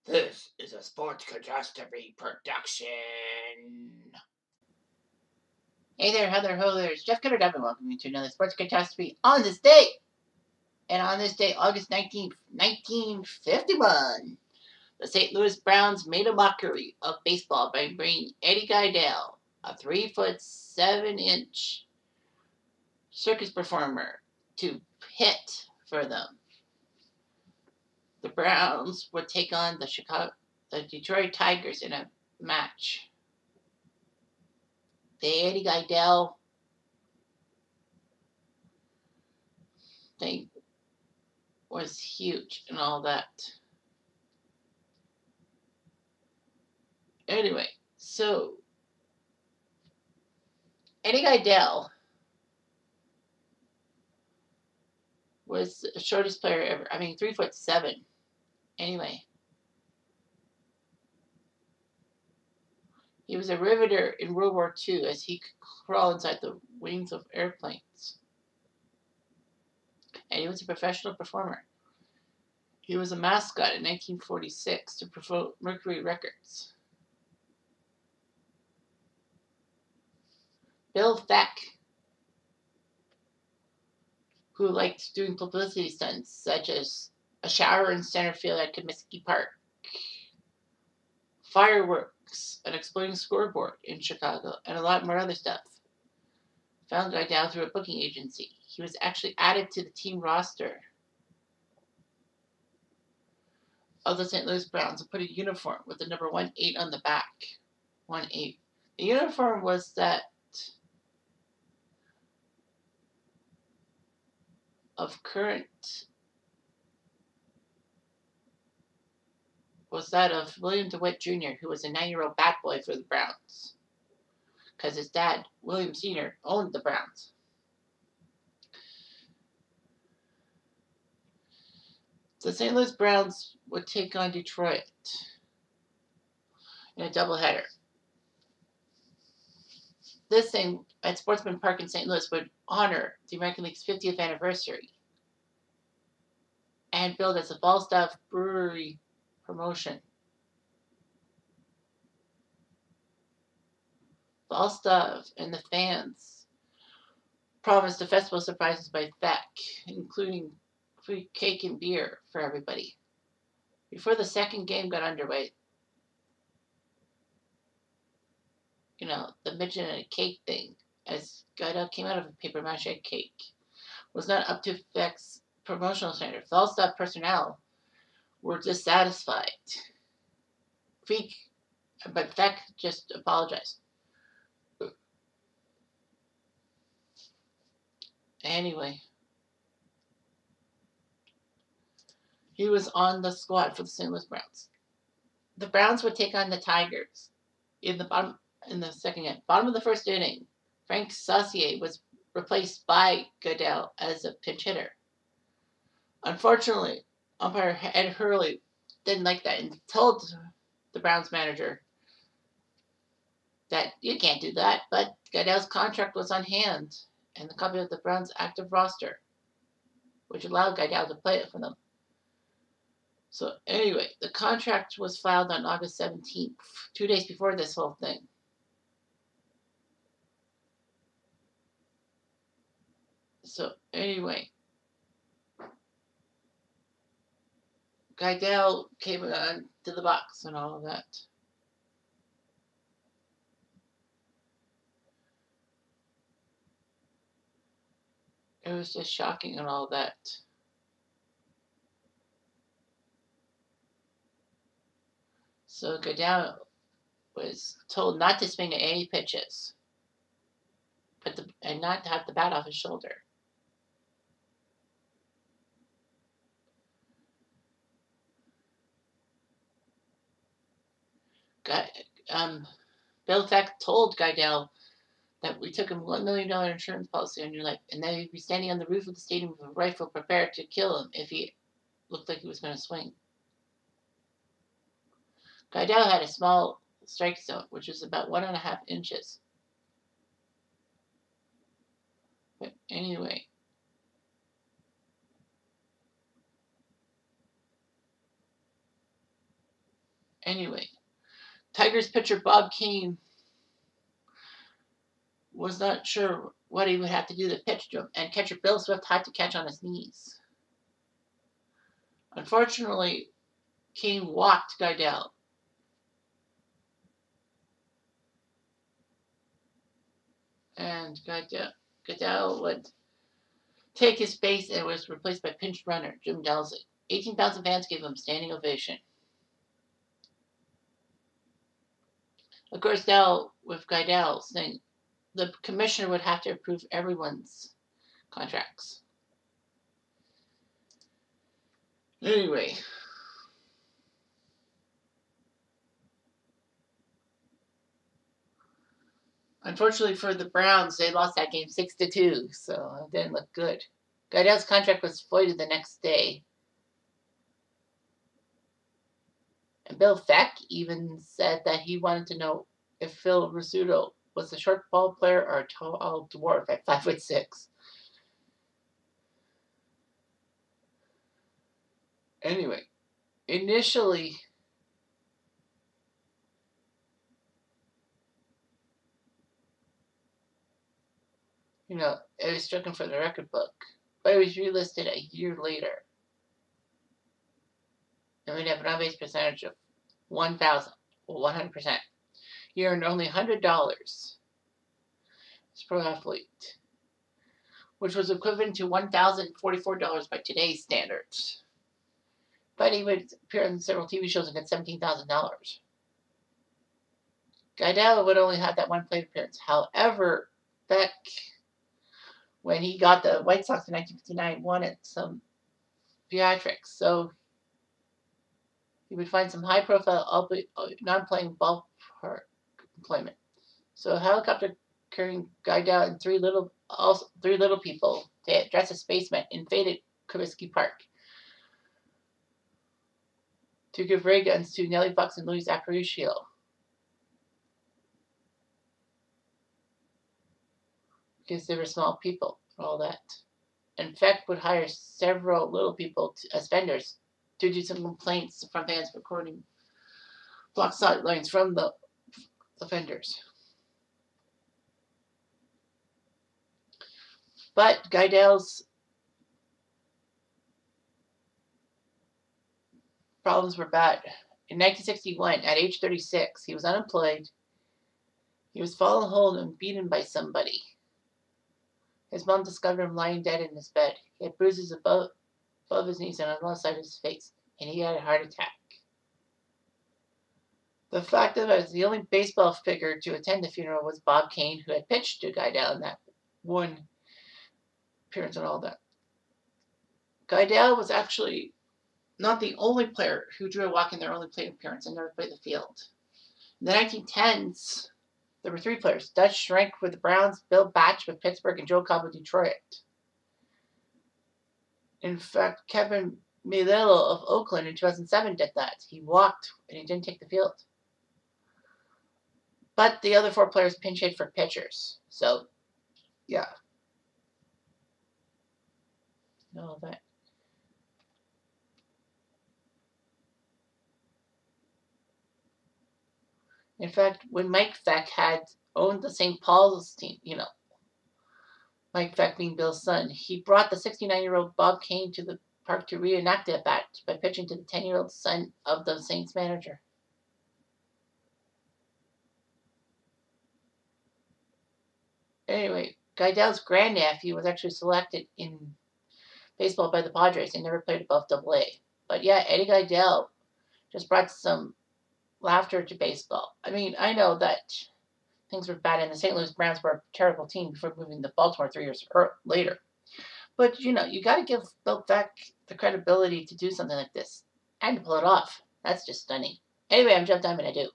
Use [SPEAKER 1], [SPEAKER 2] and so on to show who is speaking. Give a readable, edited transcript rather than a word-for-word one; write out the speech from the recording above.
[SPEAKER 1] This is a Sports Catastrophe production. Hey there, Heather Ho, there's Jeff Cutter and welcome you to another Sports Catastrophe on this day. And on this day, August 19th, 1951, the St. Louis Browns made a mockery of baseball by bringing Eddie Gaedel, a 3'7" circus performer, to hit for them. The Browns would take on the Detroit Tigers in a match. The Eddie Gaedel thing was huge and all that. Anyway, so Eddie Gaedel was the shortest player ever. 3'7". Anyway, he was a riveter in World War II as he could crawl inside the wings of airplanes. And he was a professional performer. He was a mascot in 1946 to promote Mercury Records. Bill Thach, who liked doing publicity stunts such as a shower in center field at Comiskey Park, fireworks, an exploding scoreboard in Chicago, and a lot more other stuff, found Gaedel through a booking agency. He was actually added to the team roster of the St. Louis Browns and put a uniform with the number 18 on the back. 18. The uniform was that of William DeWitt Jr., who was a 9-year-old bat boy for the Browns, because his dad, William Sr., owned the Browns. The St. Louis Browns would take on Detroit in a doubleheader. This thing at Sportsman Park in St. Louis would honor the American League's 50th anniversary and billed as a Falstaff Brewery promotion. Falstaff and the fans promised a festival of surprises by Thach, including free cake and beer for everybody. Before the second game got underway, the midget and a cake thing, as Gaedel came out of a paper mache cake, was not up to Thach's promotional standard. Falstaff personnel were dissatisfied. But Thach just apologized. Anyway, he was on the squad for the St. Louis Browns. The Browns would take on the Tigers in the second game. Bottom of the first inning, Frank Saucier was replaced by Gaedel as a pinch hitter. Unfortunately, umpire Ed Hurley didn't like that and told the Browns manager that you can't do that, but Gaedel's contract was on hand and the copy of the Browns' active roster, which allowed Gaedel to play it for them. So anyway, the contract was filed on August 17th, 2 days before this whole thing. So anyway, Gaedel came on to the box and all of that. It was just shocking and all that. So Gaedel was told not to swing at any pitches, and not to have the bat off his shoulder. Bill Thach told Gaedel that we took a $1 million insurance policy on your life, and that he'd be standing on the roof of the stadium with a rifle prepared to kill him if he looked like he was going to swing. Gaedel had a small strike zone, which was about 1.5 inches. But anyway, Anyway, Tigers pitcher Bob Kane was not sure what he would have to do to pitch to him, and catcher Bill Swift had to catch on his knees. Unfortunately, Kane walked Gaedel. And Gaedel would take his space and was replaced by pinch runner Jim Delsey. 18,000 fans gave him a standing ovation. Of course, now with Gaedel saying the commissioner would have to approve everyone's contracts. Anyway, unfortunately for the Browns, they lost that game 6-2, so it didn't look good. Gaidel's contract was voided the next day. And Bill Feck even said that he wanted to know if Phil Rizzuto was a short ball player or a tall dwarf at 5'6". Anyway, initially, it was stricken from the record book, but it was relisted a year later. And we'd have an on-base percentage of 100%. He earned only $100 as pro athlete, which was equivalent to $1,044 by today's standards. But he would appear on several TV shows and get $17,000. Gaedel would only have that one plate appearance. However, Beck, when he got the White Sox in 1959, wanted some theatrics, so he would find some high-profile, non-playing ballpark employment. So a helicopter carrying Gaedel and three little people dressed as spacemen invaded Comiskey Park to give ray guns to Nellie Fox and Louis Aparicio. Because they were small people for all that. And Feck would hire several little people as vendors to do some complaints from fans recording block sidelines from the vendors. But Gaedel's problems were bad. In 1961, at age 36, he was unemployed. He was followed home and beaten by somebody. His mom discovered him lying dead in his bed. He had bruises above his knees and on the left side of his face, and he had a heart attack. The fact of it is, the only baseball figure to attend the funeral was Bob Kane, who had pitched to Gaedel in that one appearance and all that. Gaedel was actually not the only player who drew a walk in their only plate appearance and never played the field. In the 1910s, there were three players. Dutch Schrank with the Browns, Bill Batch with Pittsburgh, and Joe Cobb with Detroit. In fact, Kevin Melillo of Oakland in 2007 did that. He walked and he didn't take the field. But the other four players pinch hit for pitchers. So, yeah. All that. In fact, when Mike Feck had owned the St. Paul's team, Mike Feck being Bill's son, he brought the 69-year-old Bob Kane to the park to reenact the at-bat by pitching to the 10-year-old son of the Saints manager. Anyway, Gaedel's grandnephew was actually selected in baseball by the Padres and never played above AA. But yeah, Eddie Gaedel just brought some laughter to baseball. I mean, I know that things were bad and the St. Louis Browns were a terrible team before moving to Baltimore 3 years later. But, you got to give Bill Feck the credibility to do something like this and to pull it off. That's just stunning. Anyway, I'm Jeff Diamond. I do.